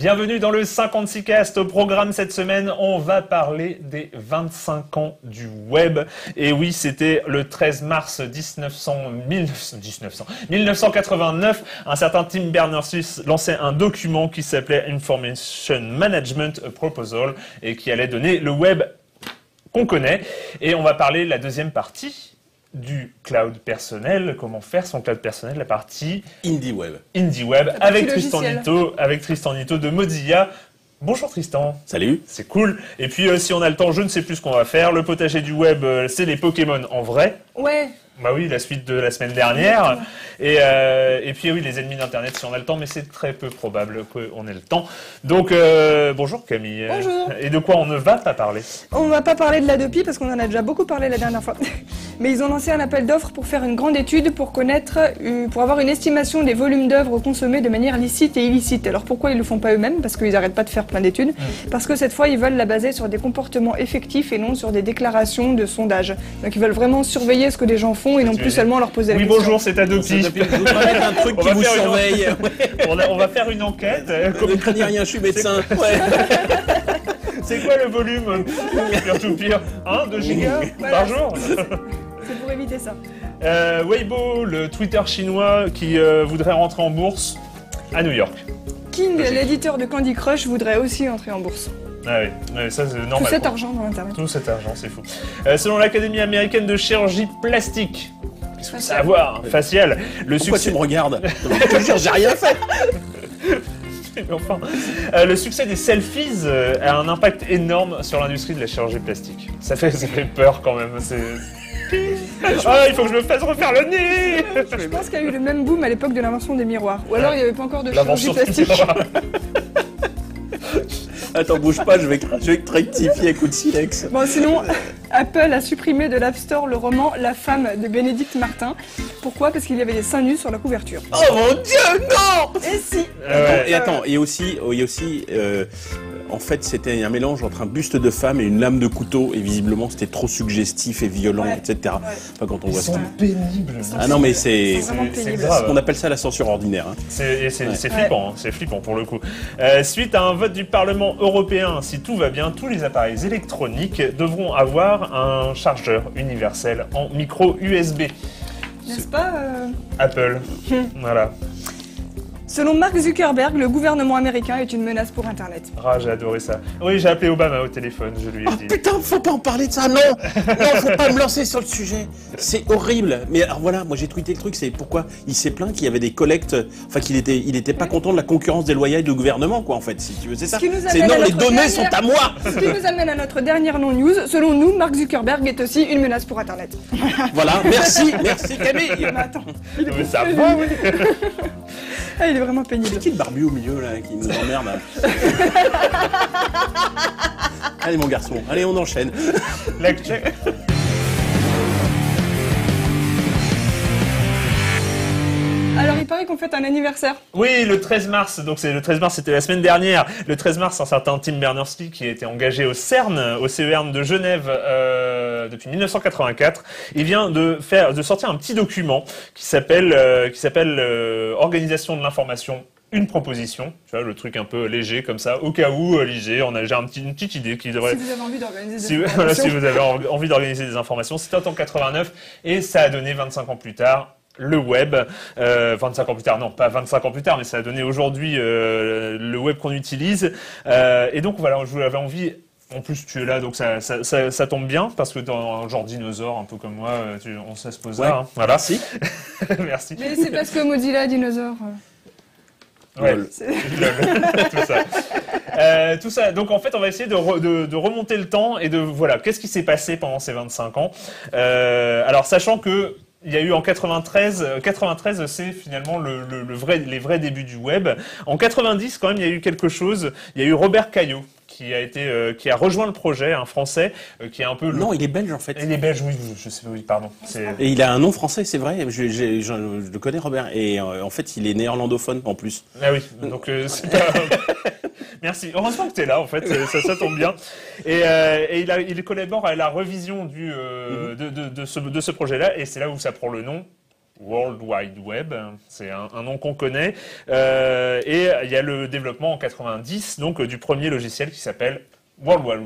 Bienvenue dans le 56cast. Au programme cette semaine, on va parler des 25 ans du web. Et oui, c'était le 13 mars 1989. Un certain Tim Berners-Lee lançait un document qui s'appelait Information Management Proposal et qui allait donner le web qu'on connaît. Et on va parler de la deuxième partie du cloud personnel, comment faire son cloud personnel, la partie Indie Web, avec Tristan Nitto de Mozilla. Bonjour Tristan. Salut. C'est cool. Et puis si on a le temps, je ne sais plus ce qu'on va faire. Le potager du web, c'est les Pokémon en vrai. Ouais. Bah oui, la suite de la semaine dernière. Et puis oui, les ennemis d'Internet si on a le temps, mais c'est très peu probable qu'on ait le temps. Donc bonjour Camille. Bonjour. Et de quoi on ne va pas parler? On va pas parler de l'Adopi parce qu'on en a déjà beaucoup parlé la dernière fois. Mais ils ont lancé un appel d'offres pour faire une grande étude pour avoir une estimation des volumes d'œuvres consommées de manière licite et illicite. Alors pourquoi ils le font pas eux-mêmes? Parce qu'ils n'arrêtent pas de faire plein d'études. Parce que cette fois, ils veulent la baser sur des comportements effectifs et non sur des déclarations de sondage. Donc ils veulent vraiment surveiller ce que les gens font et non plus seulement leur poser la question. Oui, bonjour, c'est Adopi. Je vous mettre un truc qui vous surveille. On va faire une enquête. Ne craignez rien, je suis médecin. C'est quoi le volume peer-to-peer 1, 2 gigas par jour? C'est pour éviter ça. Weibo, le Twitter chinois qui voudrait rentrer en bourse à New York. King, l'éditeur de Candy Crush, voudrait aussi entrer en bourse. Ah oui, ça c'est normal. Tout cet argent dans l'internet. Tout cet argent, c'est fou. Selon l'Académie américaine de chirurgie plastique, qu'est-ce qu'il faut savoir? Facial. Pourquoi tu me regardes? Je te jure, j'ai rien fait. Mais enfin, le succès des selfies a un impact énorme sur l'industrie de la chirurgie plastique. Ça fait peur quand même. Ah, il faut que je me fasse refaire le nez. Je pense qu'il y a eu le même boom à l'époque de l'invention des miroirs. Ou alors il n'y avait pas encore de chirurgie plastique. Attends, bouge pas, je vais te rectifier à coup de silex. Bon, sinon, Apple a supprimé de l'App Store le roman La femme de Bénédicte Martin. Pourquoi? Parce qu'il y avait des seins nus sur la couverture. Oh mon Dieu, non! Et si! Et attends, il y a aussi en fait, c'était un mélange entre un buste de femme et une lame de couteau, et visiblement, c'était trop suggestif et violent, etc. Ouais. Enfin, quand on voit ça. Pénibles. Ah non, mais c'est grave. on appelle ça la censure ordinaire. Hein. C'est flippant, hein, c'est flippant pour le coup. Suite à un vote du Parlement européen, si tout va bien, tous les appareils électroniques devront avoir un chargeur universel en micro USB. N'est-ce pas Apple, voilà. Selon Mark Zuckerberg, le gouvernement américain est une menace pour Internet. Ah, j'ai adoré ça. Oui, j'ai appelé Obama au téléphone, je lui ai dit. Putain, faut pas en parler de ça, non! Non, faut pas me lancer sur le sujet. C'est horrible. Mais alors voilà, moi j'ai tweeté le truc, c'est pourquoi il s'est plaint qu'il y avait des collectes, enfin qu'il était pas content de la concurrence déloyale du gouvernement, quoi, en fait, si tu veux, c'est ça. C'est non, les données sont à moi! Ce qui nous amène à notre dernière non-news. Selon nous, Mark Zuckerberg est aussi une menace pour Internet. Voilà, merci Camille! Mais attends, Mais ça va, oui. Ah, il est vraiment pénible. C'est qui le barbu au milieu, là, qui nous emmerde, là? Allez, mon garçon, allez, on enchaîne. Alors, il paraît qu'on fête un anniversaire. Oui, le 13 mars, donc le 13 mars, c'était la semaine dernière. Le 13 mars, un certain Tim Berners-Lee, qui a été engagé au CERN, au CERN de Genève, depuis 1984, il vient de sortir un petit document qui s'appelle Organisation de l'information. Une proposition, tu vois, le truc un peu léger comme ça, au cas où, j'ai une petite idée qui devrait... Si vous avez envie d'organiser des informations. Si vous avez envie d'organiser des informations, c'était en 89 et ça a donné 25 ans plus tard le web. 25 ans plus tard, non, pas 25 ans plus tard, mais ça a donné aujourd'hui le web qu'on utilise. Et donc voilà, je vous avais envie... En plus, tu es là, donc ça tombe bien, parce que dans un genre dinosaure, un peu comme moi, on sait se poser là. Hein. Voilà. Si. Merci. Mais c'est parce que Mozilla dinosaure. Ouais, tout ça. Donc en fait, on va essayer de remonter le temps et de voilà, qu'est-ce qui s'est passé pendant ces 25 ans. Alors sachant que il y a eu en 93, c'est finalement les vrais débuts du web. En 90, quand même, il y a eu quelque chose. Il y a eu Robert Caillot qui a rejoint le projet, un Français qui est un peu... Non, il est belge en fait. Il est belge, oui, je sais, oui, pardon. Et il a un nom français, c'est vrai, je le connais Robert, et en fait il est néerlandophone en plus. Ah oui, donc c'est pas... Merci, heureusement que tu es là en fait, ça tombe bien. Et il collabore à la revision de ce projet-là, et c'est là où ça prend le nom World Wide Web, c'est un nom qu'on connaît, et il y a le développement en 90 donc du premier logiciel qui s'appelle World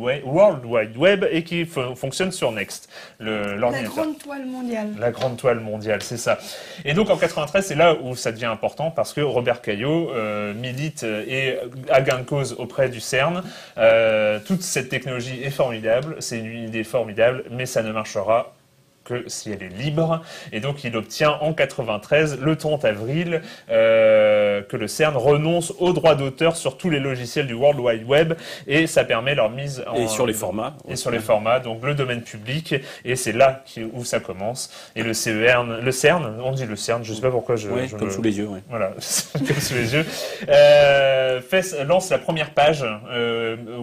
Wide Web et qui fonctionne sur Next, La l'ordinateur. grande toile mondiale. La grande toile mondiale, c'est ça. Et donc en 93, c'est là où ça devient important parce que Robert Caillot milite et a gain de cause auprès du CERN. Toute cette technologie est formidable, c'est une idée formidable, mais ça ne marchera que si elle est libre. Et donc il obtient en 93, le 30 avril, que le CERN renonce aux droits d'auteur sur tous les logiciels du World Wide Web et ça permet leur mise en... Et sur les formats. Et sur les formats, donc le domaine public, et c'est là où ça commence. Et le CERN, on dit le CERN, je sais pas pourquoi je... Ouais, comme sous les yeux, ouais. Voilà, comme sous les yeux. Lance la première page,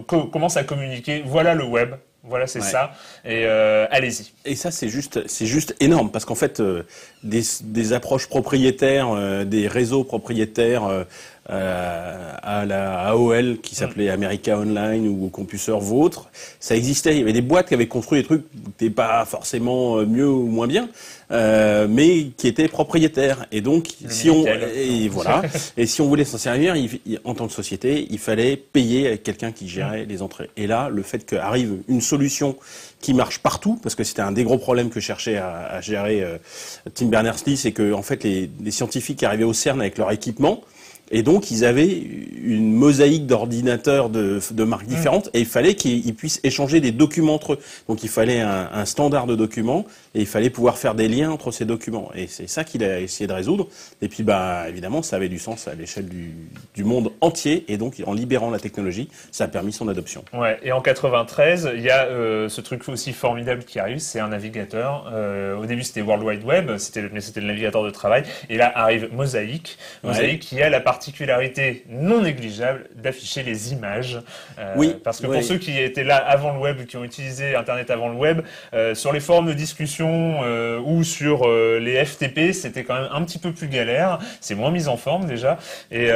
commence à communiquer, voilà le web. Voilà, c'est ça. Et allez-y. Et ça, c'est juste énorme parce qu'en fait, des approches propriétaires, des réseaux propriétaires à la AOL qui s'appelait America Online ou CompuServe ou autre, ça existait. Il y avait des boîtes qui avaient construit des trucs qui n'étaient pas forcément mieux ou moins bien, mais qui étaient propriétaires. Et donc, et si on voulait s'en servir, en tant que société, il fallait payer quelqu'un qui gérait les entrées. Et là, le fait qu'arrive une solution qui marche partout, parce que c'était un des gros problèmes que cherchait à gérer Tim Berners-Lee, c'est que en fait les scientifiques arrivaient au CERN avec leur équipement. Et donc, ils avaient une mosaïque d'ordinateurs de marques différentes et il fallait qu'ils puissent échanger des documents entre eux. Donc, il fallait un standard de documents et il fallait pouvoir faire des liens entre ces documents. Et c'est ça qu'il a essayé de résoudre. Et puis, évidemment, ça avait du sens à l'échelle du monde entier. Et donc, en libérant la technologie, ça a permis son adoption. Ouais. Et en 93, il y a ce truc aussi formidable qui arrive, c'est un navigateur. Au début, c'était World Wide Web, mais c'était le navigateur de travail. Et là, arrive Mosaic. Mosaic qui a la particularité non négligeable d'afficher les images. Parce que pour ceux qui étaient là avant le web, qui ont utilisé Internet avant le web, sur les forums de discussion ou sur les FTP, c'était quand même un petit peu plus galère. C'est moins mis en forme déjà. Et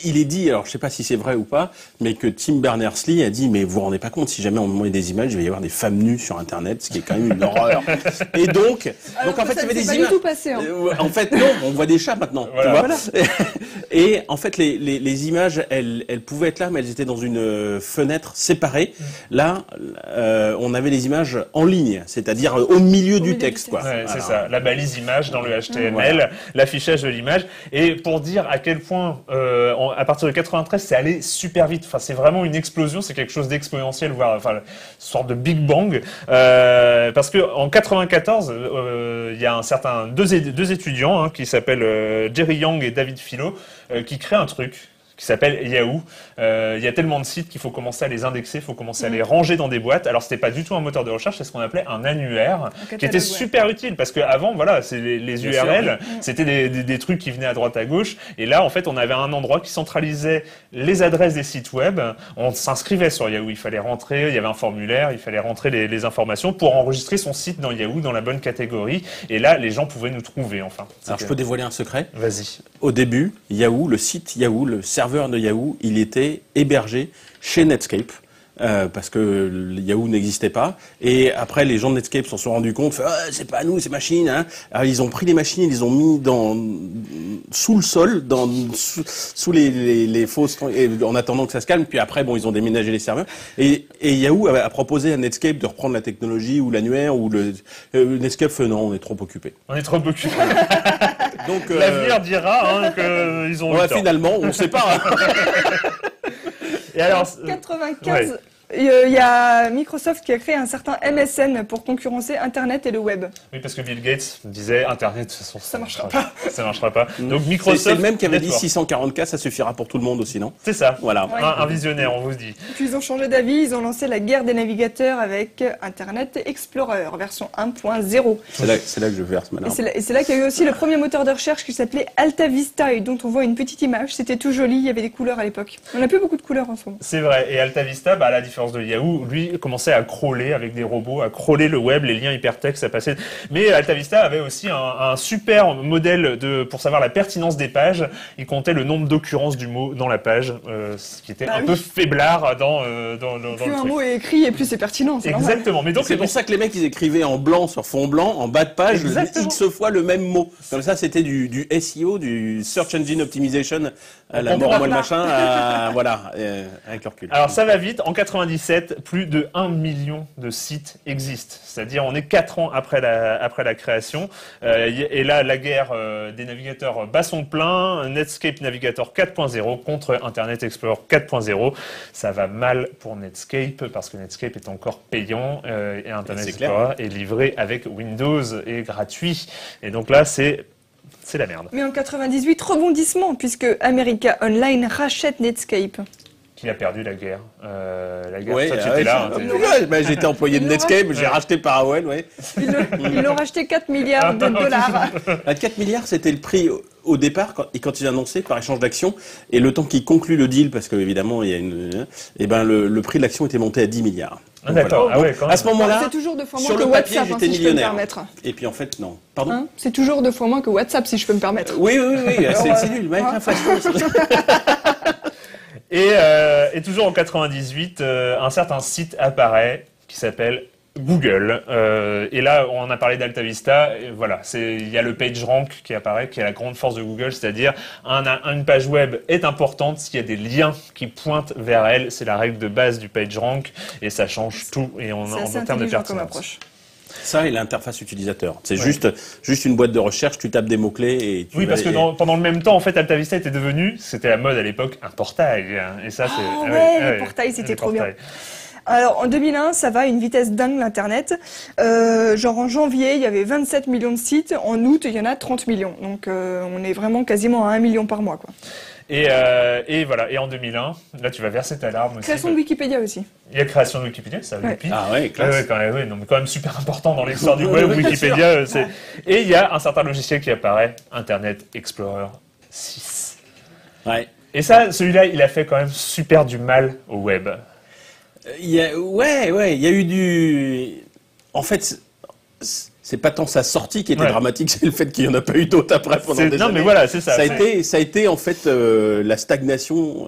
il est dit, alors je sais pas si c'est vrai ou pas, mais que Tim Berners-Lee a dit, mais vous vous rendez pas compte, si jamais on me met des images, il va y avoir des femmes nues sur Internet, ce qui est quand même une horreur. Et donc en fait, il y avait des images. Pas du tout passé, hein. En fait, non, on voit des chats maintenant. Voilà. Tu vois. Et en fait, les images, elles pouvaient être là, mais elles étaient dans une fenêtre séparée. Là, on avait les images en ligne, c'est-à-dire au milieu du texte, quoi. Ouais, c'est ça, la balise image dans le HTML, l'affichage de l'image. Et pour dire à quel point, à partir de 93, c'est allé super vite. Enfin, c'est vraiment une explosion, c'est quelque chose d'exponentiel, voire une sorte de Big Bang. Parce que en 94, il y a deux étudiants qui s'appellent Jerry Yang et David Philo, qui créent un truc qui s'appelle Yahoo. Il y a tellement de sites qu'il faut commencer à les indexer, il faut commencer à les ranger dans des boîtes. Alors c'était pas du tout un moteur de recherche, c'est ce qu'on appelait un annuaire, qui était super utile parce que avant, voilà, c'est les URL, c'était des trucs qui venaient à droite à gauche. Et là, en fait, on avait un endroit qui centralisait les adresses des sites web. On s'inscrivait sur Yahoo, il fallait rentrer, il y avait un formulaire, il fallait rentrer les informations pour enregistrer son site dans Yahoo dans la bonne catégorie. Et là, les gens pouvaient nous trouver. Enfin. Alors je peux dévoiler un secret. Vas-y. Au début, Yahoo, le site Yahoo, le serveur de Yahoo, il était hébergé chez Netscape. Parce que Yahoo n'existait pas. Et après, les gens de Netscape s'en sont rendus compte, c'est pas nous, c'est machine. Hein. Alors, ils ont pris les machines, ils les ont mis sous le sol, sous les fausses, en attendant que ça se calme. Puis après, ils ont déménagé les serveurs. Et Yahoo a proposé à Netscape de reprendre la technologie ou l'annuaire ou Netscape fait non, on est trop occupé. On est trop occupé. Donc l'avenir dira qu'ils ont eu tort. Finalement, on ne sait pas. Et alors, en 95, il y a Microsoft qui a créé un certain MSN pour concurrencer Internet et le web. Oui, parce que Bill Gates disait Internet, de toute façon, ça marchera pas. Ça marchera pas. Donc Microsoft, c'est le même qui avait dit 640K, ça suffira pour tout le monde aussi, non? C'est ça. Voilà. Ouais. Un visionnaire, on vous dit. Puis ils ont changé d'avis, ils ont lancé la guerre des navigateurs avec Internet Explorer, version 1.0. C'est là que je verse maintenant. Et c'est là qu'il y a eu aussi le premier moteur de recherche qui s'appelait Alta Vista et dont on voit une petite image. C'était tout joli, il y avait des couleurs à l'époque. On n'a plus beaucoup de couleurs en ce moment. C'est vrai. Et Alta Vista, à la différence concurrence de Yahoo, lui commençait à crawler avec des robots, à crawler le web, les liens hypertextes, à passer. Mais AltaVista avait aussi un super modèle pour savoir la pertinence des pages. Il comptait le nombre d'occurrences du mot dans la page, ce qui était un peu faiblard dans le plus un truc. mot est écrit et plus c'est pertinent. Exactement. Mais donc c'est pour ça que les mecs ils écrivaient en blanc sur fond blanc, en bas de page, X fois le même mot. Comme ça, c'était du SEO, du Search Engine Optimization, à la mort machin, voilà, avec le recul. Alors ça va vite. En 97, plus de 1 million de sites existent. C'est-à-dire, on est 4 ans après la création. Et là, la guerre des navigateurs bat son plein. Netscape Navigator 4.0 contre Internet Explorer 4.0. Ça va mal pour Netscape parce que Netscape est encore payant et Internet Explorer est livré avec Windows et gratuit. Et donc là, c'est la merde. Mais en 98, rebondissement, puisque America Online rachète Netscape. Qui a perdu la guerre. Ouais, toi, tu étais là. J'étais employé de Netscape, j'ai racheté par AOL, ouais. Ils l'ont racheté 4 milliards de dollars. 4 milliards, c'était le prix au départ, quand ils annonçaient par échange d'actions, et le temps qu'ils concluent le deal, parce qu'évidemment, il y a le prix de l'action était monté à 10 milliards. Donc, d'accord. voilà. Donc, à ce moment-là, c'est toujours 2 fois moins sur que le papier, WhatsApp, j'étais si je peux me millionnaire. permettre. Et puis en fait, non. Pardon C'est toujours 2 fois moins que WhatsApp, si je peux me permettre. Oui, c'est nul, même l'inflation. Et toujours en 98, un certain site apparaît qui s'appelle Google. Et là, on a parlé d'AltaVista. Voilà, il y a le PageRank qui apparaît, qui est la grande force de Google, c'est-à-dire une page web est importante s'il y a des liens qui pointent vers elle. C'est la règle de base du PageRank et ça change tout. Et en termes de pertinence. Ça et l'interface utilisateur. C'est juste une boîte de recherche, tu tapes des mots-clés et tu parce que pendant le même temps, en fait, AltaVista était devenu, c'était la mode à l'époque, un portail. Et ça, les portails, c'était trop bien. Alors, en 2001, ça va à une vitesse dingue, l'Internet. Genre, en janvier, il y avait 27 millions de sites. En août, il y en a 30 millions. Donc, on est vraiment quasiment à 1 million par mois, quoi. Et voilà. Et en 2001, là, tu vas verser ta larme aussi. Création de Wikipédia aussi. Il y a création de Wikipédia, ça va être Ah ouais, classe. quand même super important dans l'histoire du web, Wikipédia. Et il y a un certain logiciel qui apparaît, Internet Explorer 6. Ouais. Et ça, celui-là, il a fait quand même super du mal au web. Il y a eu du... En fait, c'est pas tant sa sortie qui était dramatique, c'est le fait qu'il n'y en a pas eu d'autres après pendant des années. Mais voilà, c'est ça. Ça a été en fait la stagnation.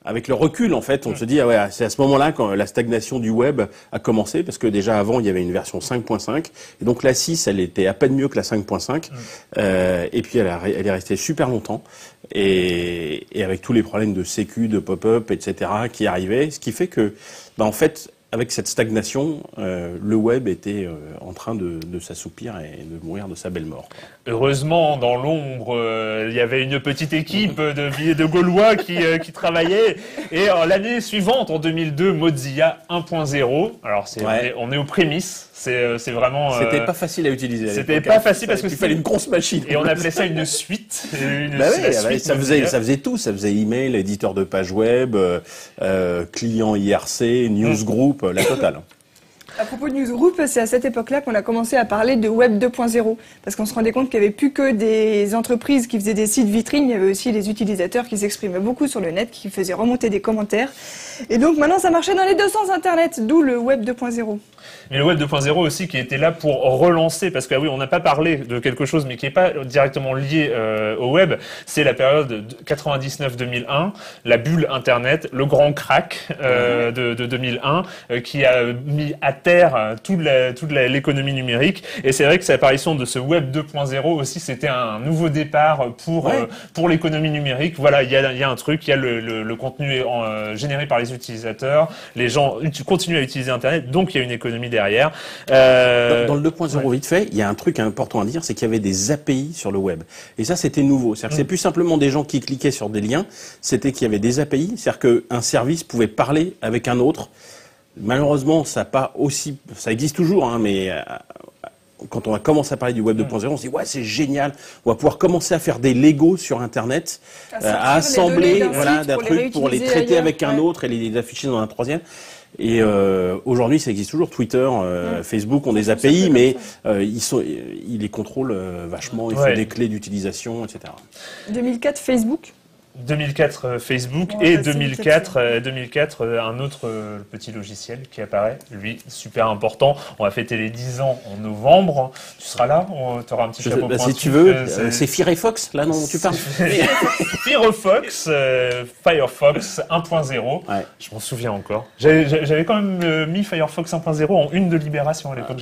Avec le recul, en fait, on se dit, c'est à ce moment-là quand la stagnation du web a commencé, parce que déjà avant, il y avait une version 5.5, et donc la 6, elle était à peine mieux que la 5.5, et puis elle est restée super longtemps, et avec tous les problèmes de sécu, de pop-up, etc., qui arrivaient, ce qui fait que, en fait, avec cette stagnation, le web était en train de s'assoupir et de mourir de sa belle mort. Heureusement, dans l'ombre, il y avait une petite équipe de Gaulois qui travaillait. Et l'année suivante, en 2002, Mozilla 1.0. Alors, on est aux prémices. C'est vraiment. C'était pas facile à utiliser. C'était pas facile parce que il fallait une grosse machine. Et on appelait ça une suite. Ça faisait tout. Ça faisait email, éditeur de page web, client IRC, newsgroup, la totale. À propos de Newsgroup, c'est à cette époque-là qu'on a commencé à parler de Web 2.0, parce qu'on se rendait compte qu'il n'y avait plus que des entreprises qui faisaient des sites vitrines, il y avait aussi des utilisateurs qui s'exprimaient beaucoup sur le net, qui faisaient remonter des commentaires. Et donc maintenant, ça marchait dans les deux sens Internet, d'où le Web 2.0. Mais le Web 2.0 aussi qui était là pour relancer, parce que oui, on n'a pas parlé de quelque chose, mais qui n'est pas directement lié au web, c'est la période 99-2001, la bulle Internet, le grand crack de 2001, qui a mis à terre toute l'économie numérique. Et c'est vrai que l'apparition de ce Web 2.0 aussi, c'était un nouveau départ pour l'économie numérique. Voilà, il y a un truc, il y a le contenu généré par les utilisateurs, les gens continuent à utiliser Internet, donc il y a une économie derrière. Dans le 2.0, vite fait, il y a un truc important à dire, c'est qu'il y avait des API sur le web. Et ça, c'était nouveau. C'est-à-dire que c'est plus simplement des gens qui cliquaient sur des liens, c'était qu'il y avait des API, c'est-à-dire qu'un service pouvait parler avec un autre. Malheureusement, ça existe toujours, hein, mais quand on va commencer à parler du Web 2.0, on se dit ouais, c'est génial, on va pouvoir commencer à faire des Legos sur Internet, à assembler d'un truc pour les traiter avec un autre et les afficher dans un troisième. Et aujourd'hui, ça existe toujours. Twitter, Facebook ont des API, mais ils les contrôlent vachement. Ils font des clés d'utilisation, etc. 2004, Facebook. 2004 Facebook Ouais, et ça, c'est 2004 un autre petit logiciel qui apparaît, lui super important. On va fêter les 10 ans en novembre. Tu seras là? Tu auras un petit chapeau Si pointu. tu veux, c'est Firefox, là, non, tu parles. Firefox 1.0. Ouais. Je m'en souviens encore. J'avais quand même mis Firefox 1.0 en une de Libération à l'époque.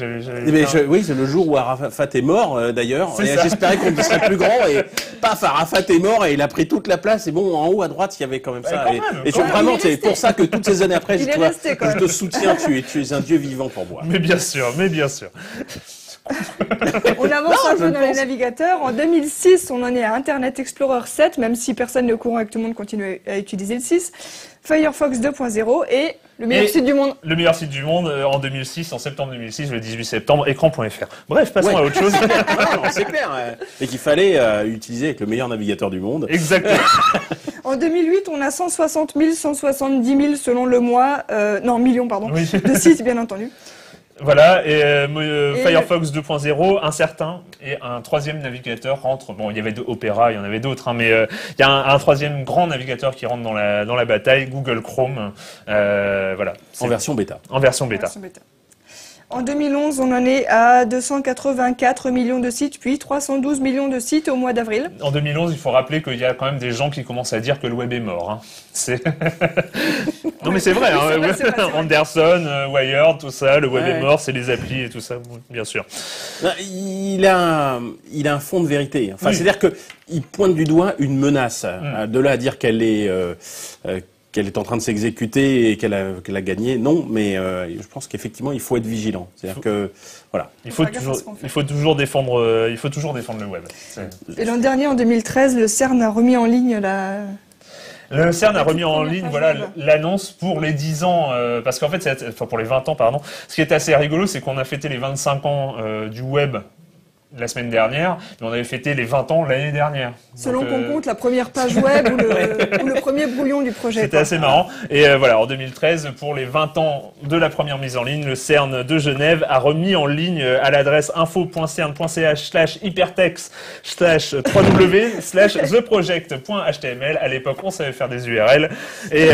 Oui, c'est le jour où Arafat est mort, d'ailleurs. C'est Et ça. j'espérais qu'on serait plus grand. Et paf, Arafat est mort et il a pris toute la place. Et bon, en haut à droite, il y avait quand même ça. quand Et même, et quand même. vraiment, Il est c'est resté. pour ça que toutes ces années après, Il est tu vois, resté, quand je même. te soutiens. Tu es un dieu vivant pour moi. Mais bien sûr. On avance Non, un je peu dans les pense. navigateurs. En 2006, on en est à Internet Explorer 7, même si personne n'est au courant et que tout le monde continue à utiliser le 6. Firefox 2.0 et le meilleur Et- site du monde. Le meilleur site du monde en 2006, en septembre 2006, le 18 septembre, écran.fr. Bref, passons Ouais. à autre chose. Non, c'est clair. Et qu'il fallait utiliser avec le meilleur navigateur du monde. Exactement. En 2008, on a 160 000, 170 000 selon le mois, millions, pardon, Oui. de sites, bien entendu. Voilà, et Et Firefox 2.0, incertain, et un troisième navigateur rentre. Bon, il y avait Opera, il y en avait d'autres, hein, mais il y a un troisième grand navigateur qui rentre dans la bataille, Google Chrome. Voilà, c'est En version bêta. en version bêta. Version bêta. En 2011, on en est à 284 millions de sites, puis 312 millions de sites au mois d'avril. En 2011, il faut rappeler qu'il y a quand même des gens qui commencent à dire que le web est mort. Hein. C'est non mais c'est vrai. Oui, Hein, c'est vrai, c'est vrai, c'est vrai. Anderson, Wired, tout ça, le web Ouais. est mort, c'est les applis et tout ça, bien sûr. Non, il a un fond de vérité. Enfin, Oui. c'est-à-dire que il pointe du doigt une menace. De là à dire qu'elle est en train de s'exécuter et qu'elle a gagné, non. Mais je pense qu'effectivement, il faut être vigilant. C'est-à-dire que voilà. Il faut Faire gaffe à ce qu'on fait. toujours défendre le web. Et l'an dernier, en 2013, le CERN a remis en ligne Le CERN a La remis toute en première ligne, page voilà, web. l'annonce pour les 10 ans, parce qu'en fait, pour les 20 ans, pardon. Ce qui est assez rigolo, c'est qu'on a fêté les 25 ans du web la semaine dernière, mais on avait fêté les 20 ans l'année dernière. selon Donc, qu'on compte la première page web ou le premier brouillon du projet. C'était quoi. assez marrant. Et voilà, en 2013, pour les 20 ans de la première mise en ligne, le CERN de Genève a remis en ligne à l'adresse info.cern.ch/hypertext/www/theproject.html. À l'époque, on savait faire des URL. Et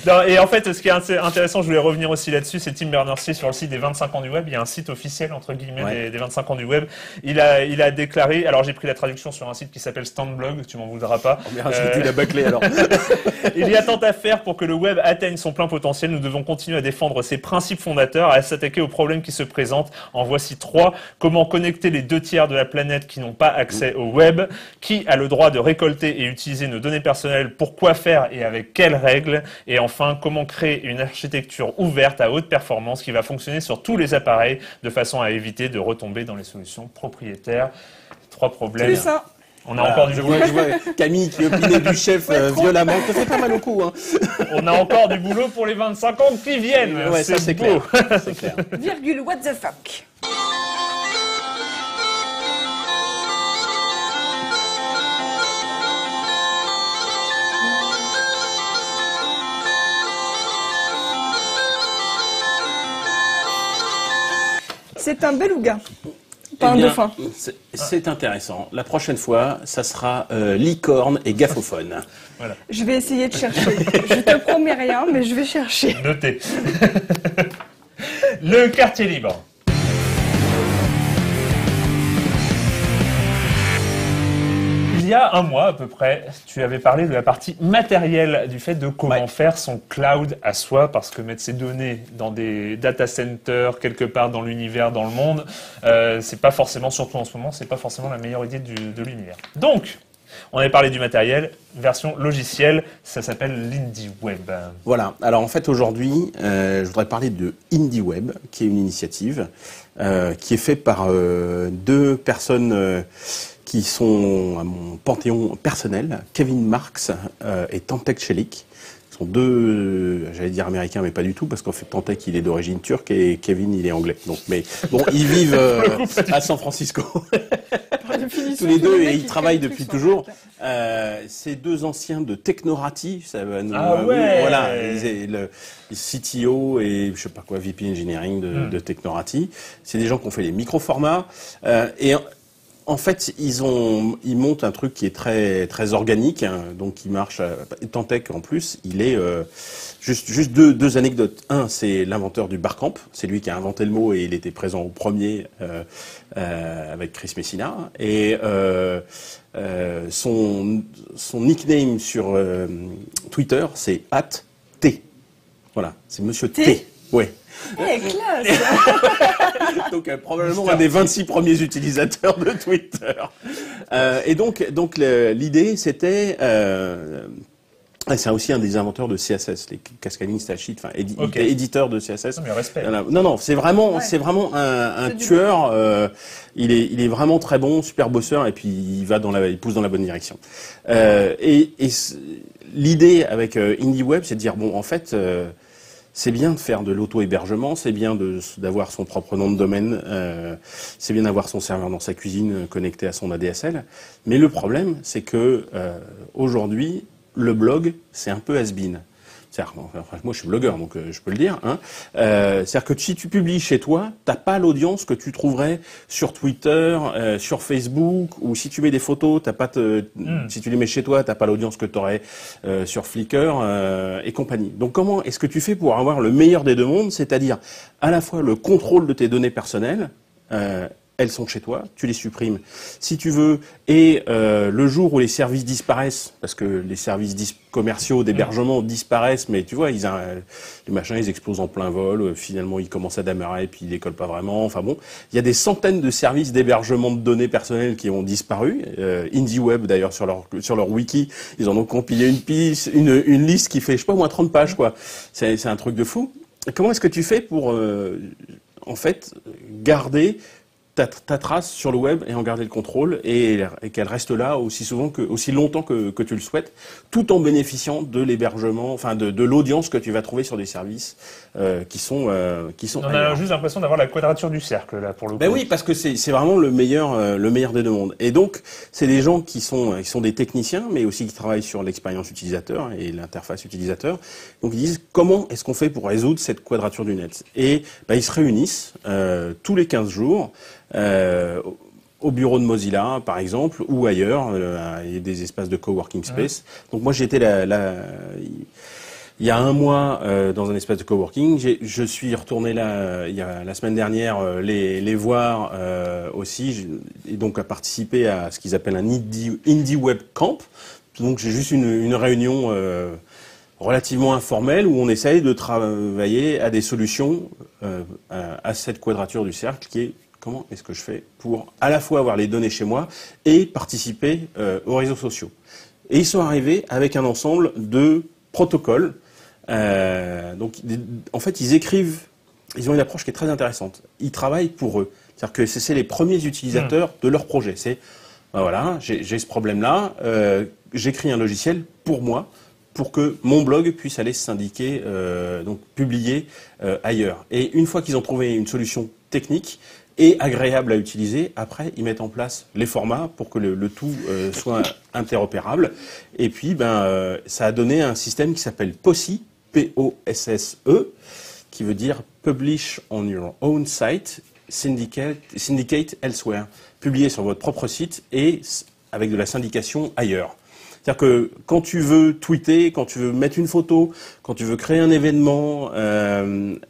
non, et en fait, ce qui est intéressant, je voulais revenir aussi là-dessus, c'est Tim Berners-Lee sur le site des 25 ans du web. Il y a un site officiel, entre guillemets, Ouais. des 25 ans du web. Il a déclaré, alors j'ai pris la traduction sur un site qui s'appelle Standblog, tu m'en voudras pas. Oh merde, tu l'as bâclé alors. Il y a tant à faire pour que le web atteigne son plein potentiel. Nous devons continuer à défendre ses principes fondateurs, à s'attaquer aux problèmes qui se présentent. En voici 3. Comment connecter les 2 tiers de la planète qui n'ont pas accès au web? Qui a le droit de récolter et utiliser nos données personnelles? Pour quoi faire et avec quelles règles? Et enfin, comment créer une architecture ouverte à haute performance qui va fonctionner sur tous les appareils de façon à éviter de retomber dans les solutions propriétaires? 3 problèmes. Plus ça. On a encore du je boulot. vois Camille qui opinait du chef violemment. Ça fait pas mal au cou, hein. On a encore du boulot pour les 25 ans qui viennent. Ouais, ça c'est beau. clair. C'est clair. Virgule, what the fuck. C'est un beluga. Pas un Eh bien, dauphin. c'est intéressant. La prochaine fois, ça sera licorne et gaffophone. Je vais essayer de chercher. Je te promets rien, mais je vais chercher. Notez. Le quartier libre. Il y a un mois à peu près, tu avais parlé de la partie matérielle, du fait de comment Ouais. faire son cloud à soi, parce que mettre ses données dans des data centers quelque part dans l'univers, dans le monde, c'est pas forcément, surtout en ce moment, c'est pas forcément la meilleure idée de l'univers. Donc, on avait parlé du matériel, version logicielle, ça s'appelle l'IndieWeb. Voilà. Alors en fait aujourd'hui, je voudrais parler de IndieWeb, qui est une initiative qui est faite par 2 personnes qui sont à mon panthéon personnel, Kevin Marks et Tantek Çelik. Ils sont 2, j'allais dire américains, mais pas du tout, parce qu'en fait Tantek il est d'origine turque et Kevin il est anglais. Donc, mais bon, ils vivent à San Francisco. Tous les 2 et ils travaillent depuis toujours. Ces 2 anciens de Technorati, ça va nous, Ah ouais. voilà, le CTO et je sais pas quoi, VP Engineering de Technorati. C'est des gens qui ont fait les micro-formats et En fait, ils montent un truc qui est très très organique, hein, donc qui marche. Tantec en plus, il est juste deux anecdotes. Un, c'est l'inventeur du Barcamp, c'est lui qui a inventé le mot et il était présent au premier avec Chris Messina. Et son nickname sur Twitter, c'est @T. Voilà, c'est Monsieur T. Ouais. Eh, classe. Donc probablement un des 26 premiers utilisateurs de Twitter. Et donc l'idée c'était c'est aussi un des inventeurs de CSS, les Cascading Style Sheet, enfin éditeur de CSS. Non, mais respect. Non, c'est vraiment un tueur. Il est vraiment très bon, super bosseur, et puis il pousse dans la bonne direction. L'idée avec IndieWeb, c'est de dire bon, en fait. C'est bien de faire de l'auto-hébergement, c'est bien d'avoir son propre nom de domaine, c'est bien d'avoir son serveur dans sa cuisine connecté à son ADSL. Mais le problème, c'est que aujourd'hui, le blog, c'est un peu has-been. Enfin, moi, je suis blogueur, donc je peux le dire. Hein. C'est-à-dire que si tu publies chez toi, t'as pas l'audience que tu trouverais sur Twitter, sur Facebook, ou si tu mets des photos, si tu les mets chez toi, t'as pas l'audience que t'aurais sur Flickr et compagnie. Donc, comment est-ce que tu fais pour avoir le meilleur des deux mondes, c'est-à-dire à la fois le contrôle de tes données personnelles, elles sont chez toi, tu les supprimes si tu veux, et le jour où les services disparaissent, parce que les services commerciaux d'hébergement disparaissent, mais tu vois, les machins, ils explosent en plein vol, finalement ils commencent à démarrer, et puis ils décollent pas vraiment, enfin bon, il y a des centaines de services d'hébergement de données personnelles qui ont disparu, IndieWeb d'ailleurs sur leur wiki, ils en ont compilé une liste qui fait, je sais pas, au moins 30 pages, quoi. C'est un truc de fou. Et comment est-ce que tu fais pour, en fait, garder ta trace sur le web et en garder le contrôle et qu'elle reste là aussi longtemps que tu le souhaites, tout en bénéficiant de l'hébergement, enfin de l'audience que tu vas trouver sur des services qui sont On a juste l'impression d'avoir la quadrature du cercle là pour le coup. Ben oui, parce que c'est vraiment le meilleur des deux mondes. Et donc c'est des gens qui sont des techniciens, mais aussi qui travaillent sur l'expérience utilisateur et l'interface utilisateur. Donc ils disent comment est-ce qu'on fait pour résoudre cette quadrature du net. Et ils se réunissent tous les 15 jours. Au bureau de Mozilla, par exemple, ou ailleurs, il y a des espaces de coworking space. Donc moi, j'étais il y a un mois dans un espace de coworking. Je suis retourné là il y a la semaine dernière les voir aussi, et donc à participer à ce qu'ils appellent un Indie Web Camp. Donc j'ai juste une réunion relativement informelle où on essaye de travailler à des solutions à cette quadrature du cercle qui est comment est-ce que je fais pour à la fois avoir les données chez moi et participer aux réseaux sociaux. Et ils sont arrivés avec un ensemble de protocoles. Donc, en fait, ils ont une approche qui est très intéressante. Ils travaillent pour eux. C'est-à-dire que c'est les premiers utilisateurs de leur projet. C'est, voilà, j'ai ce problème-là, j'écris un logiciel pour moi, pour que mon blog puisse aller syndiquer, donc publier ailleurs. Et une fois qu'ils ont trouvé une solution technique, et agréable à utiliser, après ils mettent en place les formats pour que le tout soit interopérable. Et puis ça a donné un système qui s'appelle POSSE, P-O-S-S-E, qui veut dire Publish on your own site, syndicate elsewhere. Publier sur votre propre site et avec de la syndication ailleurs. C'est-à-dire que quand tu veux tweeter, quand tu veux mettre une photo, quand tu veux créer un événement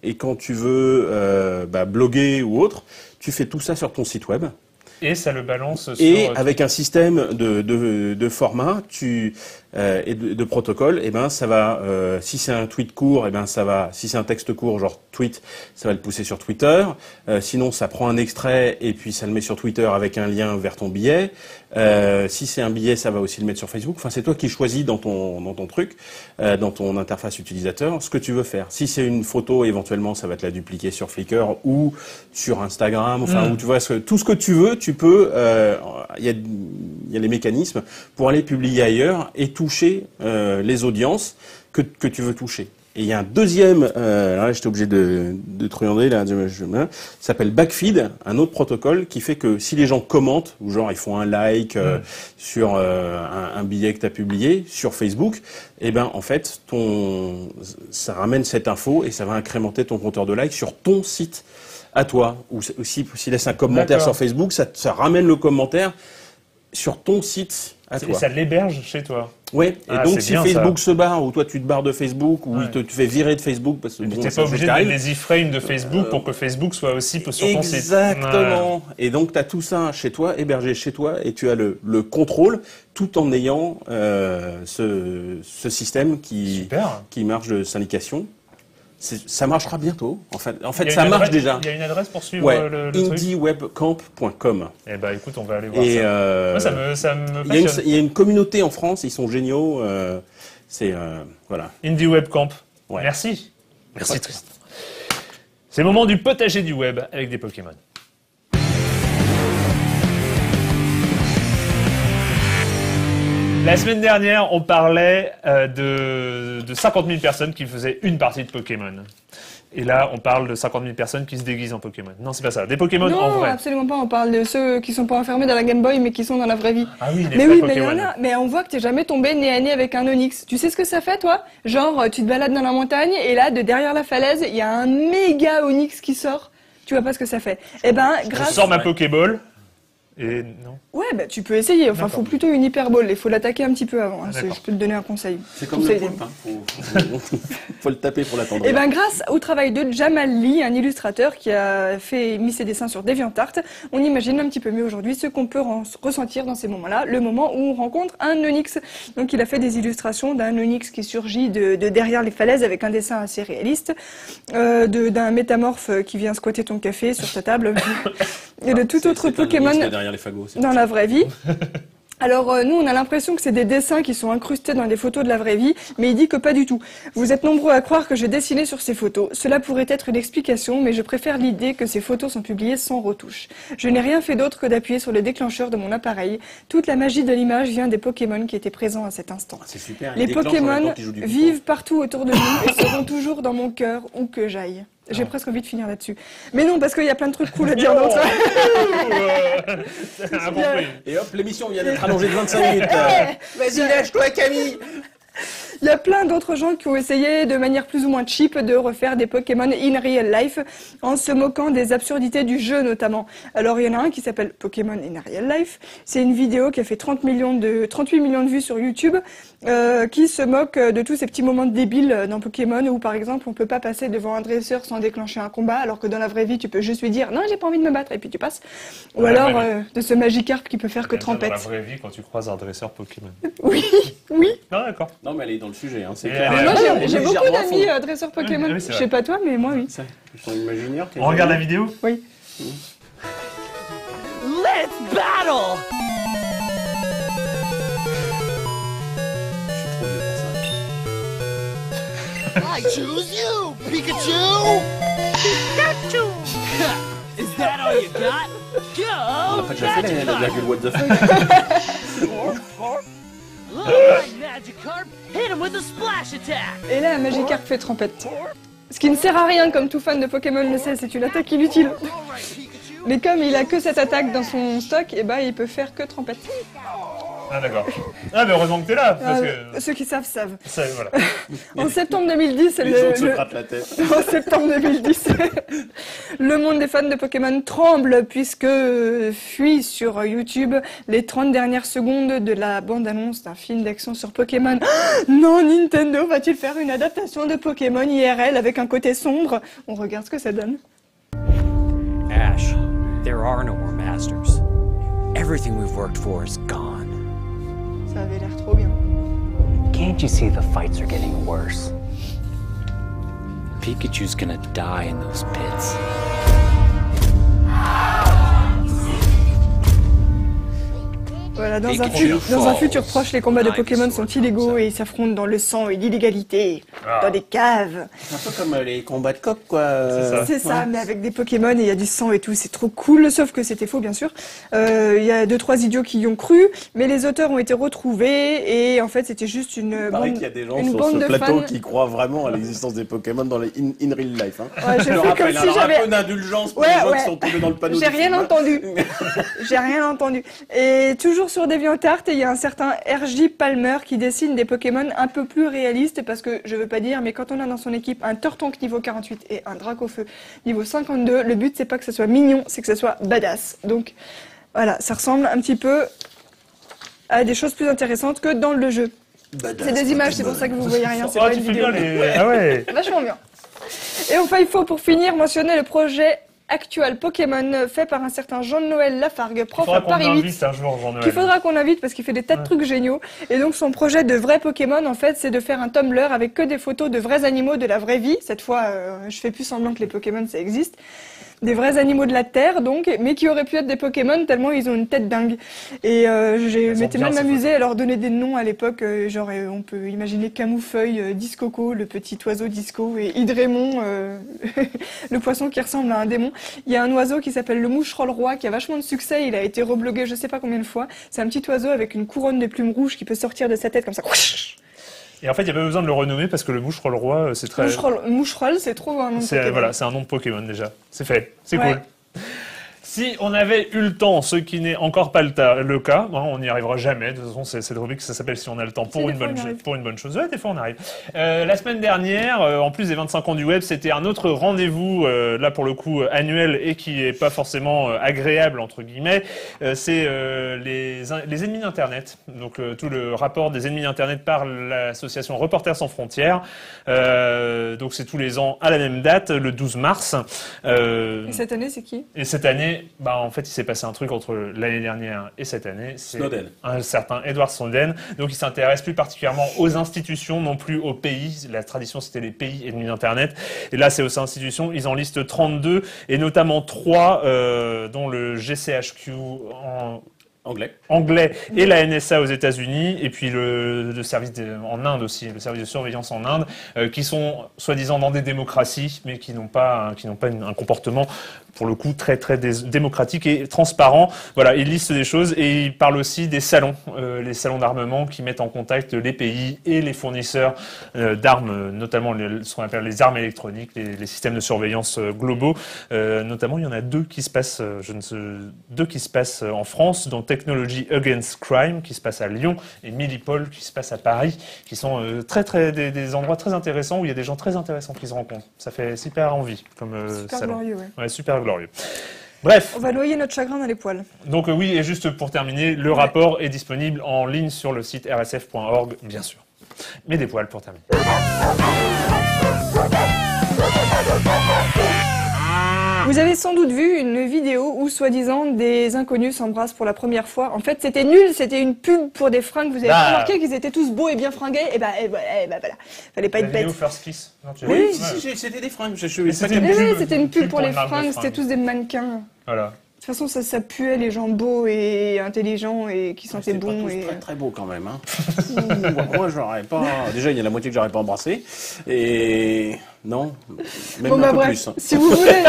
et quand tu veux bloguer ou autre, tu fais tout ça sur ton site web. Et ça le balance sur... Et avec un système de format et de protocole, ça va, si c'est un tweet court, ça va, si c'est un texte court, genre tweet, ça va le pousser sur Twitter. Sinon, ça prend un extrait et puis ça le met sur Twitter avec un lien vers ton billet. Si c'est un billet, ça va aussi le mettre sur Facebook. Enfin, c'est toi qui choisis dans ton truc, dans ton interface utilisateur, ce que tu veux faire. Si c'est une photo, éventuellement, ça va te la dupliquer sur Flickr ou sur Instagram. Enfin, où tu vois tout ce que tu veux, tu peux. Il y a les mécanismes pour aller publier ailleurs et toucher les audiences que tu veux toucher. Et il y a un deuxième, là j'étais obligé de truander, là, ça s'appelle Backfeed, un autre protocole qui fait que si les gens commentent, ou genre ils font un like sur un billet que tu as publié sur Facebook, en fait, ça ramène cette info et ça va incrémenter ton compteur de likes sur ton site à toi, ou s'il laisse un commentaire D'accord. sur Facebook, ça ramène le commentaire sur ton site à Et toi. ça l'héberge chez toi. Ouais. Et Ah, donc c'est si bien, Facebook se barre, ou toi tu te barres de Facebook, ou Ouais. tu fais virer de Facebook parce que Et puis bon, t'es ça, pas obligé ça de arrive. mettre des iframes de Facebook pour que Facebook soit aussi sur ton site. Exactement. Et donc, tu as tout ça chez toi, hébergé chez toi, et tu as le contrôle, tout en ayant ce système Super. qui marche de syndication. Ça marchera bientôt. En fait, Il y a ça une marche adresse- déjà. Il y a une adresse pour suivre Ouais, le truc. indiewebcamp.com. Eh ben écoute, on va aller voir Et ça. Moi, ça me il passionne. y a une communauté en France, ils sont géniaux. Voilà. Indie Web Camp. Ouais. Merci. Merci Ouais. Tristan. C'est le moment du potager du web avec des Pokémon. La semaine dernière, on parlait de 50 000 personnes qui faisaient une partie de Pokémon. Et là, on parle de 50 000 personnes qui se déguisent en Pokémon. Non, c'est pas ça. Des Pokémon en Non, vrai. absolument pas. On parle de ceux qui sont pas enfermés dans la Game Boy, mais qui sont dans la vraie vie. Ah oui, les Mais vrais oui, mais il y Pokémon. en a. Mais on voit que t'es jamais tombé nez à nez avec un Onix. Tu sais ce que ça fait, toi? Genre, tu te balades dans la montagne et là, de derrière la falaise, il y a un méga Onix qui sort. Tu vois pas ce que ça fait. Eh ben, Je grâce. sors ma Pokéball. Et non. Ouais, bah tu peux essayer. Enfin, D'accord. faut plutôt une hyperball. Il faut l'attaquer un petit peu avant. Hein. D'accord. Je peux te donner un conseil. C'est comme Conseil le poulpe. Faut le taper pour l'attendre. Et ben grâce au travail de Jamal Lee, un illustrateur qui a mis ses dessins sur DeviantArt, on imagine un petit peu mieux aujourd'hui ce qu'on peut ressentir dans ces moments-là, le moment où on rencontre un Onix. Donc il a fait des illustrations d'un Onix qui surgit de derrière les falaises avec un dessin assez réaliste, d'un métamorphe qui vient squatter ton café sur ta table, et de tout autre Pokémon derrière les fagots. dans la vraie vie. Alors nous on a l'impression que c'est des dessins qui sont incrustés dans des photos de la vraie vie, mais il dit que pas du tout. Vous êtes nombreux à croire que j'ai dessiné sur ces photos. Cela pourrait être une explication, mais je préfère l'idée que ces photos sont publiées sans retouche. Je n'ai rien fait d'autre que d'appuyer sur le déclencheur de mon appareil. Toute la magie de l'image vient des Pokémon qui étaient présents à cet instant. C'est super. Les Pokémon vivent partout autour de nous et seront toujours dans mon cœur où que j'aille. J'ai presque envie de finir là-dessus. Mais non, parce qu'il y a plein de trucs cool à dire d'autre. Incompris. Et hop, l'émission vient d'être allongée de 25 minutes. Vas-y, lâche-toi, Camille. Il y a plein d'autres gens qui ont essayé de manière plus ou moins cheap de refaire des Pokémon in real life en se moquant des absurdités du jeu notamment. Alors il y en a un qui s'appelle Pokémon in real life. C'est une vidéo qui a fait 38 millions de vues sur YouTube qui se moque de tous ces petits moments débiles dans Pokémon où par exemple on peut pas passer devant un dresseur sans déclencher un combat alors que dans la vraie vie tu peux juste lui dire non j'ai pas envie de me battre et puis tu passes. Ou Dans la alors vraie de ce Magikarp qui peut faire que Dans la trempette. vraie vie, quand tu croises un dresseur Pokémon. Oui. Non, d'accord. Non, mais elle est dans le sujet, hein, c'est Et clair. elle est- Moi on j'ai beaucoup légèrement à fond. d'amis dresseurs Pokémon. Oui, c'est Je vrai. sais pas toi mais moi oui. Ça, ils sont imaginaires. On regarde la vidéo. Oui. Let's battle! I choose you, Pikachu! Pikachu! Is that all you got? On n'a Go, pas déjà fait la Magikarp! virgule what the fuck. Look like Magikarp! Hit him with a splash attack! Et là, Magikarp fait trempette. Ce qui ne sert à rien, comme tout fan de Pokémon le sait, c'est une attaque inutile. Alright, Pikachu! Mais comme il a que cette attaque dans son stock, et bah il peut faire que trempette. Ah, d'accord. Ah, mais heureusement que t'es là. Parce que. Ceux qui savent, savent. Ça, voilà. En septembre 2010, Les autres se grattent la tête. En septembre 2010, le monde des fans de Pokémon tremble puisque fuit sur YouTube les 30 dernières secondes de la bande-annonce d'un film d'action sur Pokémon. Non, Nintendo va-t-il faire une adaptation de Pokémon IRL avec un côté sombre? On regarde ce que ça donne. Ash, there are no more masters. Everything we've worked for is gone. Ça avait l'air trop bien. Can't you see the fights are getting worse? Pikachu's gonna die in those pits. Voilà, dans un, Pikachu dans un Falls. futur proche, les combats de Pokémon sont illégaux et ils s'affrontent dans le sang et l'illégalité, dans des caves. C'est un peu comme les combats de coq, quoi. C'est ça. C'est ça, mais avec des Pokémon et il y a du sang et tout, c'est trop cool, sauf que c'était faux bien sûr. Il y a 2-3 idiots qui y ont cru, mais les auteurs ont été retrouvés et en fait c'était juste une Il paraît bande, qu'il y a des gens une sur bande ce de plateau fans. qui croient vraiment à l'existence des Pokémon dans les in real life. Hein. Ouais, je le fais rappelle, comme si alors j'avais- un peu d'indulgence pour Ouais, les gens ouais. qui sont tombés dans le panneau. J'ai du rien film, hein. entendu. J'ai rien entendu. Et toujours sur sur DeviantArt et il y a un certain RJ Palmer qui dessine des Pokémon un peu plus réalistes parce que je veux pas dire, mais quand on a dans son équipe un Turtonk niveau 48 et un Dracofeu niveau 52, le but c'est pas que ça soit mignon, c'est que ça soit badass. Donc voilà, ça ressemble un petit peu à des choses plus intéressantes que dans le jeu. C'est des images, c'est pour ça que vous voyez rien, c'est Oh, pas tu une fais vidéo. bien les... Ah ouais. Vachement bien. Et enfin, il faut pour finir mentionner le projet Actual Pokémon fait par un certain Jean-Noël Lafargue, Il prof faudra à qu'on Paris 8. l'invite un jour, Jean-Noël. Qu'il faudra qu'on invite parce qu'il fait des tas de trucs géniaux. Et donc son projet de vrai Pokémon, en fait, c'est de faire un Tumblr avec que des photos de vrais animaux de la vraie vie. Cette fois, je fais plus semblant que les Pokémon, ça existe. Des vrais animaux de la Terre, donc, mais qui auraient pu être des Pokémon tellement ils ont une tête dingue. Et je sont m'étais bien, même ces amusée à leur donner des noms à l'époque. Genre, on peut imaginer Camoufeuille, Discoco, le petit oiseau Disco, et Hydrémon, le poisson qui ressemble à un démon. Il y a un oiseau qui s'appelle le moucherolle-roi, qui a vachement de succès. Il a été reblogué je sais pas combien de fois. C'est un petit oiseau avec une couronne de plumes rouges qui peut sortir de sa tête comme ça. Et en fait, il n'y a pas besoin de le renommer parce que le moucherolle-roi, c'est très... Moucherolle, c'est trop un nom de Pokémon. Voilà, c'est un nom de Pokémon déjà. C'est fait. C'est Ouais. cool. Si on avait eu le temps, ce qui n'est encore pas le cas, on n'y arrivera jamais. De toute façon, c'est cette rubrique, ça s'appelle Si on a le temps Si, pour des une fois, bonne on y arrive. pour une bonne chose. Ouais, des fois on arrive. La semaine dernière, en plus des 25 ans du web, c'était un autre rendez-vous, là pour le coup annuel et qui est pas forcément agréable entre guillemets. C'est les ennemis d'Internet. Donc tout le rapport des ennemis d'Internet par l'association Reporters sans frontières. Donc c'est tous les ans à la même date, le 12 mars. Et cette année, c'est qui? Et cette année, en fait, il s'est passé un truc entre l'année dernière et cette année. C'est Snowden. un certain Edward Snowden. Donc, il s'intéresse plus particulièrement aux institutions, non plus aux pays. La tradition, c'était les pays ennemis d'Internet. Et là, c'est aux institutions. Ils en listent 32, et notamment 3, dont le GCHQ anglais et la NSA aux États-Unis, et puis le service en Inde aussi, le service de surveillance en Inde, qui sont soi-disant dans des démocraties, mais qui n'ont pas un comportement pour le coup très très démocratique et transparent. Voilà, il liste des choses et il parle aussi des salons, les salons d'armement qui mettent en contact les pays et les fournisseurs d'armes, notamment ce qu'on appelle les armes électroniques, les systèmes de surveillance globaux. Notamment, il y en a deux qui se passent en France, dont Technology Against Crime qui se passe à Lyon et Millipol qui se passe à Paris, qui sont des endroits très intéressants où il y a des gens très intéressants qui se rencontrent. Ça fait super envie comme Super salon. glorieux, ouais. Ouais, super glorieux. Bref. On va noyer notre chagrin dans les poils. Donc oui, et juste pour terminer, le rapport est disponible en ligne sur le site rsf.org, bien sûr. Mais des poils pour terminer. Vous avez sans doute vu une vidéo où, soi-disant, des inconnus s'embrassent pour la première fois. En fait, c'était nul, c'était une pub pour des fringues. Vous avez remarqué qu'ils étaient tous beaux et bien fringués. Et bah voilà. Fallait pas être bête. vidéo First Kiss. Non, tu Oui, vois si, c'était des fringues. c'était Oui, c'était une pub pour les une marque de fringues. C'était tous des mannequins. Voilà. De toute façon, ça puait les gens beaux et intelligents et qui sentaient C'était bon. pas tous Et... très très beau quand même. Hein. Moi, j'aurais pas. Déjà, il y a la moitié que j'aurais pas embrassé. Et non, même Bon, un bah peu bref, plus. Hein. si vous voulez...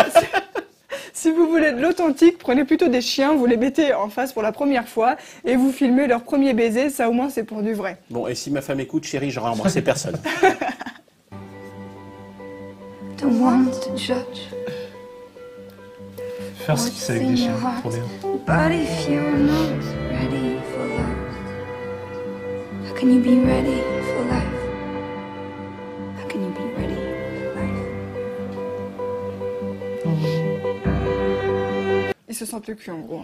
Si vous voulez de l'authentique, prenez plutôt des chiens, vous les mettez en face pour la première fois et vous filmez leur premier baiser, ça au moins c'est pour du vrai. Bon, et si ma femme écoute, chérie, j'aurais embrassé personne. Don't want to judge, First Kiss avec des chiens, trop bien. but if you're not ready for love, how can you be ready for life? How can you be ready for life? Ils se sentent le cul en gros.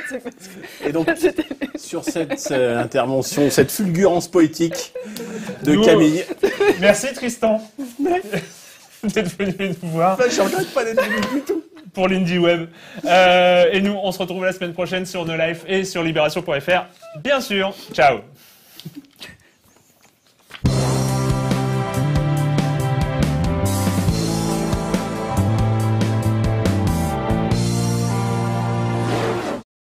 C'est parce que- Et donc, sur cette intervention, cette fulgurance poétique de Nous- Camille. Merci Tristan d'être venu nous voir Je regrette pas d'être venu du tout. pour l'Indie Web. Et nous, on se retrouve la semaine prochaine sur No Life et sur Libération.fr. Bien sûr, ciao.